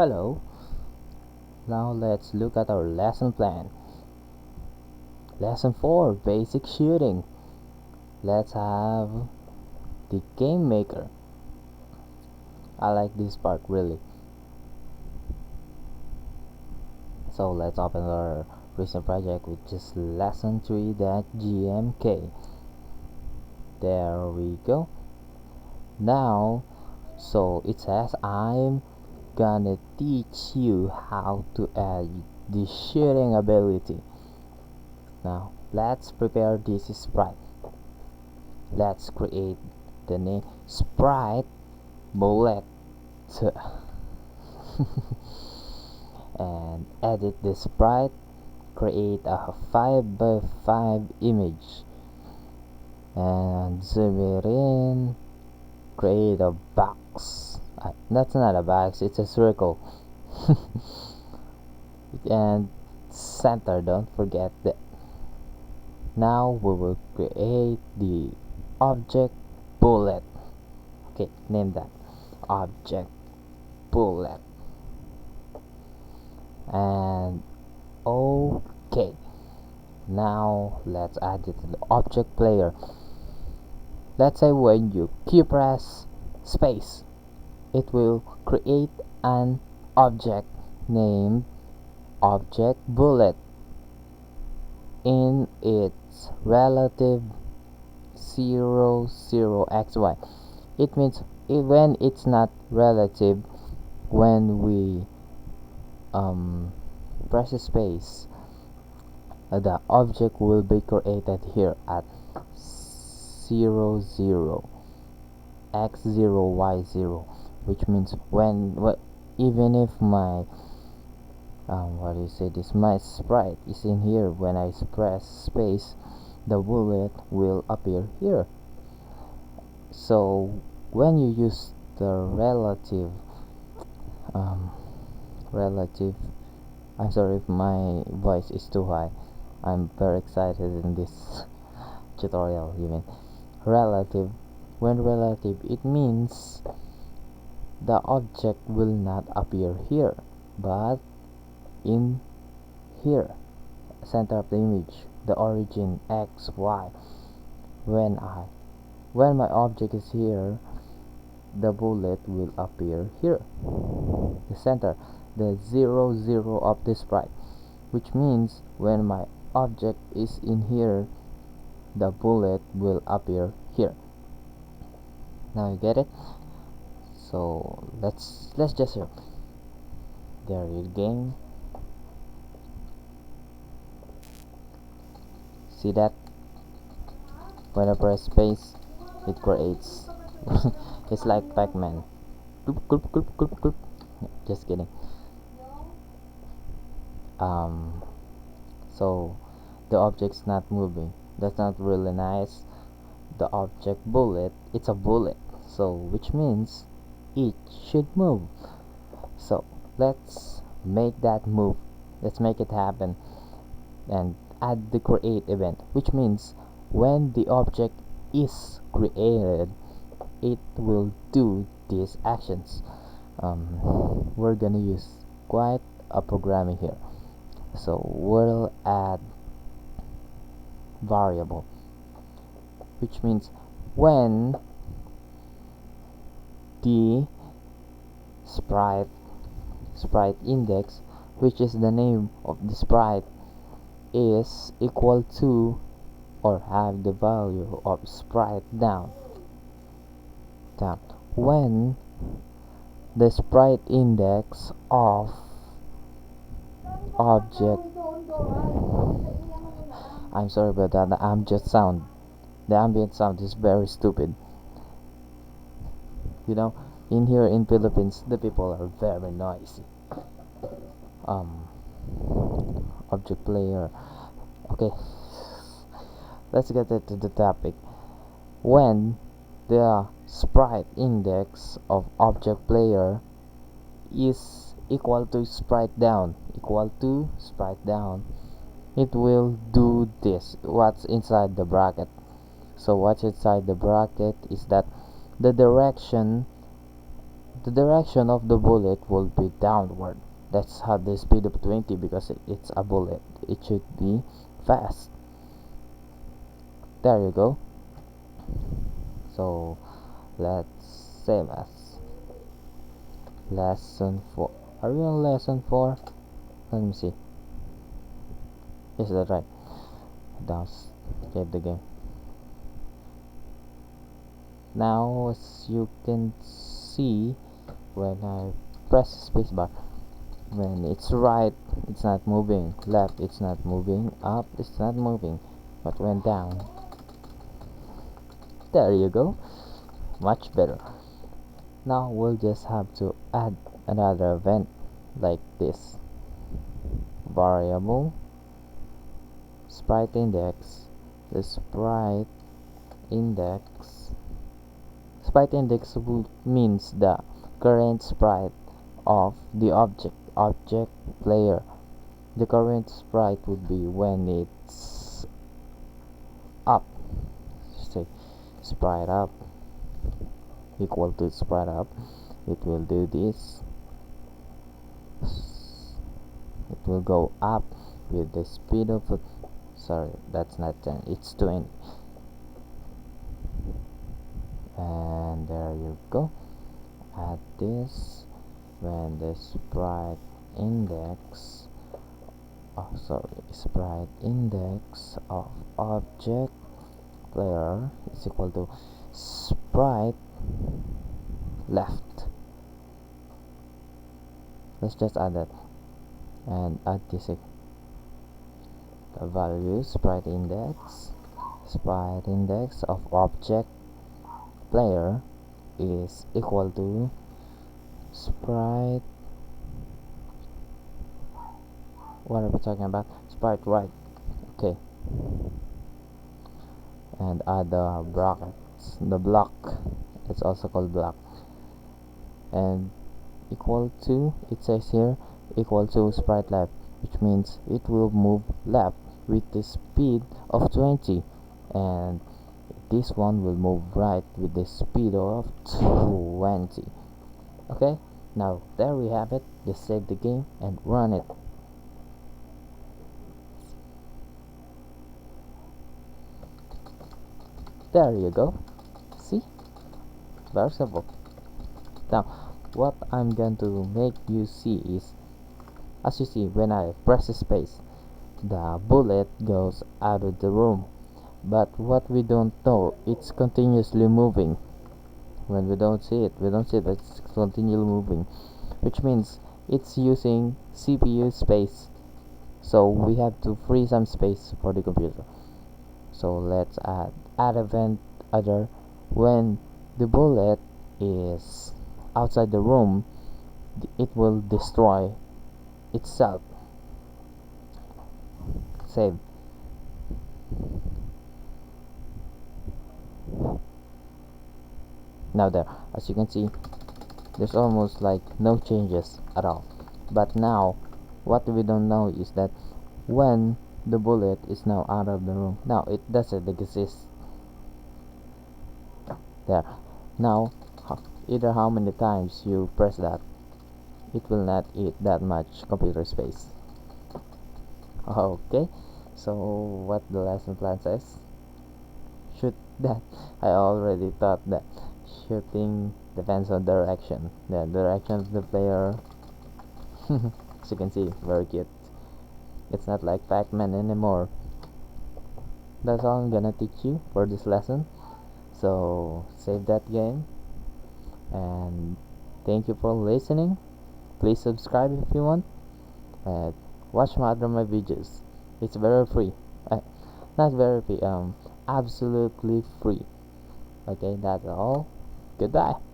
Hello, now let's look at our lesson plan. Lesson 4 Basic Shooting. Let's have the Game Maker. I like this part really. So let's open our recent project, which is lesson 3.gmk. There we go. Now, so it says I'm gonna teach you how to add the shooting ability. Now, let's prepare this sprite. Let's create the name sprite bullet and edit the sprite. Create a 5x5 image and zoom it in. Create a box. That's not a box, it's a circle. And center, don't forget that. Now we will create the object bullet. Okay, name that object bullet. And okay, now let's add it to the object player. Let's say when you key press space, it will create an object named object bullet in its relative 0,0xy. It means when it's not relative, when we press space, the object will be created here at 0, 0, x0, y0, which means when even if my what do you say this my sprite is in here, when I press space, the bullet will appear here. So when you use the relative I'm sorry if my voice is too high. I'm very excited in this tutorial. Even relative, when relative, it means the object will not appear here but in here, center of the image, the origin x, y. When my object is here, the bullet will appear here, the center, the 0, 0 of the sprite, which means when my object is in here, the bullet will appear here. Now you get it? So let's just show. There you go. See that? When I press space, it creates. It's like Pac-Man. Just kidding. So the object's not moving. That's not really nice. The object bullet, it's a bullet, so which means it should move. So let's make that move. Let's make it happen and add the create event, which means when the object is created, it will do these actions. We're gonna use quite a programming here, so we'll add variable, which means when the sprite index, which is the name of the sprite, is equal to or have the value of sprite down, when the sprite index of object, I'm sorry about that, the ambient sound is very stupid. You know, in here in Philippines, the people are very noisy. Object player. Okay, let's get to the topic. When the sprite index of object player is equal to sprite down, it will do this. What's inside the bracket? So what's inside the bracket is that the direction the direction of the bullet will be downward. That's how the speed of 20, because it's a bullet. It should be fast. There you go. So let's save as lesson 4. Are we on lesson 4? Let me see. Is that right? Down. Save the game. Now, as you can see, when I press spacebar, when it's right, it's not moving. Left, it's not moving. Up, it's not moving. But when down, there you go. Much better. Now we'll just have to add another event like this. Variable sprite index. The index sprite index means the current sprite of the object player. The current sprite would be when it's up. Say sprite up equal to sprite up. It will do this. It will go up with the speed of it. Sorry, that's not 10, it's 20. And there you go. Add this when the sprite index sprite index of object player is equal to sprite left. Let's just add that and add this. The value sprite index of object player is equal to sprite, what are we talking about? Sprite right. Okay, and add the brackets, the block, it's also called block, and equal to, it says here, equal to sprite left, which means it will move left with the speed of 20, and this one will move right with the speed of 20. Okay, now there we have it. Just save the game and run it. There you go. See, very simple. Now what I'm going to make you see is, as you see, when I press space, the bullet goes out of the room, but what we don't know, it's continuously moving. When we don't see it, but it's continually moving, which means it's using CPU space, so we have to free some space for the computer. So let's add event other when the bullet is outside the room, it will destroy itself. Save. Now there, as you can see, there's almost like no changes at all. But now what we don't know is that when the bullet is now out of the room, now it doesn't exist there. Now either how many times you press that, it will not eat that much computer space. Okay, so what the lesson plan says, shoot that. I already thought that shooting depends on direction, the direction of the player. As you can see, very cute. It's not like Pac-Man anymore. That's all I'm gonna teach you for this lesson, so save that game, and thank you for listening. Please subscribe if you want, and watch my videos. It's very free. Not very free, absolutely free. Okay, that's all. Goodbye.